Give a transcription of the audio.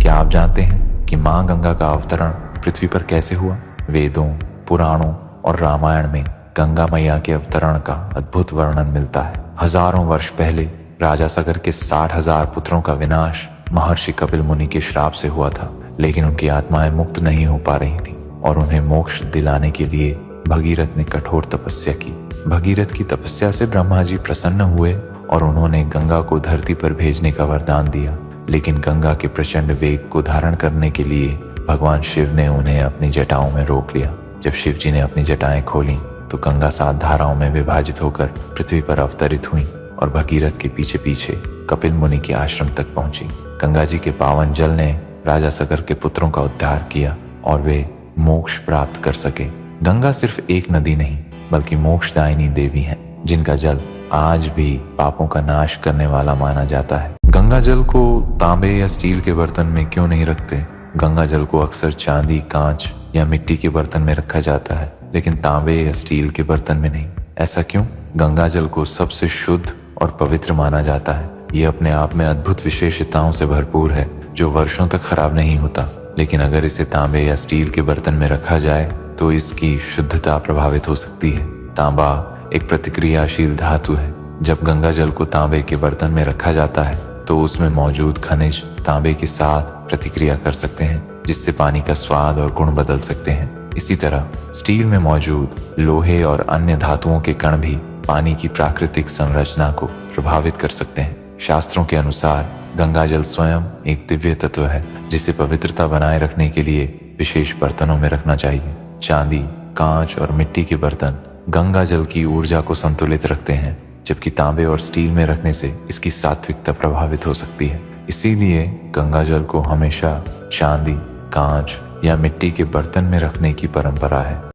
क्या आप जानते हैं कि माँ गंगा का अवतरण पृथ्वी पर कैसे हुआ? वेदों, पुराणों और रामायण में गंगा मैया के अवतरण का अद्भुत वर्णन मिलता है। हजारों वर्ष पहले राजा सगर के 60,000 पुत्रों का विनाश महर्षि कपिल मुनि के श्राप से हुआ था, लेकिन उनकी आत्माएं मुक्त नहीं हो पा रही थी और उन्हें मोक्ष दिलाने के लिए भगीरथ ने कठोर तपस्या की। भगीरथ की तपस्या से ब्रह्मा जी प्रसन्न हुए और उन्होंने गंगा को धरती पर भेजने का वरदान दिया, लेकिन गंगा के प्रचंड वेग को धारण करने के लिए भगवान शिव ने उन्हें अपनी जटाओं में रोक लिया। जब शिव जी ने अपनी जटाएं खोली तो गंगा 7 धाराओं में विभाजित होकर पृथ्वी पर अवतरित हुई और भगीरथ के पीछे पीछे कपिल मुनि के आश्रम तक पहुंची। गंगा जी के पावन जल ने राजा सगर के पुत्रों का उद्धार किया और वे मोक्ष प्राप्त कर सके। गंगा सिर्फ एक नदी नहीं बल्कि मोक्षदायिनी देवी है, जिनका जल आज भी पापों का नाश करने वाला माना जाता है। गंगा जल को तांबे या स्टील के बर्तन में क्यों नहीं रखते? गंगा जल को अक्सर चांदी, कांच या मिट्टी के बर्तन में रखा जाता है, लेकिन तांबे या स्टील के बर्तन में नहीं। ऐसा क्यों? गंगा जल को सबसे शुद्ध और पवित्र माना जाता है। ये अपने आप में अद्भुत विशेषताओं से भरपूर है जो वर्षों तक खराब नहीं होता, लेकिन अगर इसे तांबे या स्टील के बर्तन में रखा जाए तो इसकी शुद्धता प्रभावित हो सकती है। तांबा एक प्रतिक्रियाशील धातु है। जब गंगा जल को तांबे के बर्तन में रखा जाता है तो उसमें मौजूद खनिज तांबे के साथ प्रतिक्रिया कर सकते हैं, जिससे पानी का स्वाद और गुण बदल सकते हैं। इसी तरह स्टील में मौजूद लोहे और अन्य धातुओं के कण भी पानी की प्राकृतिक संरचना को प्रभावित कर सकते हैं। शास्त्रों के अनुसार गंगा जल स्वयं एक दिव्य तत्व है, जिसे पवित्रता बनाए रखने के लिए विशेष बर्तनों में रखना चाहिए। चांदी, कांच और मिट्टी के बर्तन गंगा जल की ऊर्जा को संतुलित रखते हैं, जबकि तांबे और स्टील में रखने से इसकी सात्विकता प्रभावित हो सकती है। इसीलिए गंगा जल को हमेशा चांदी, कांच या मिट्टी के बर्तन में रखने की परंपरा है।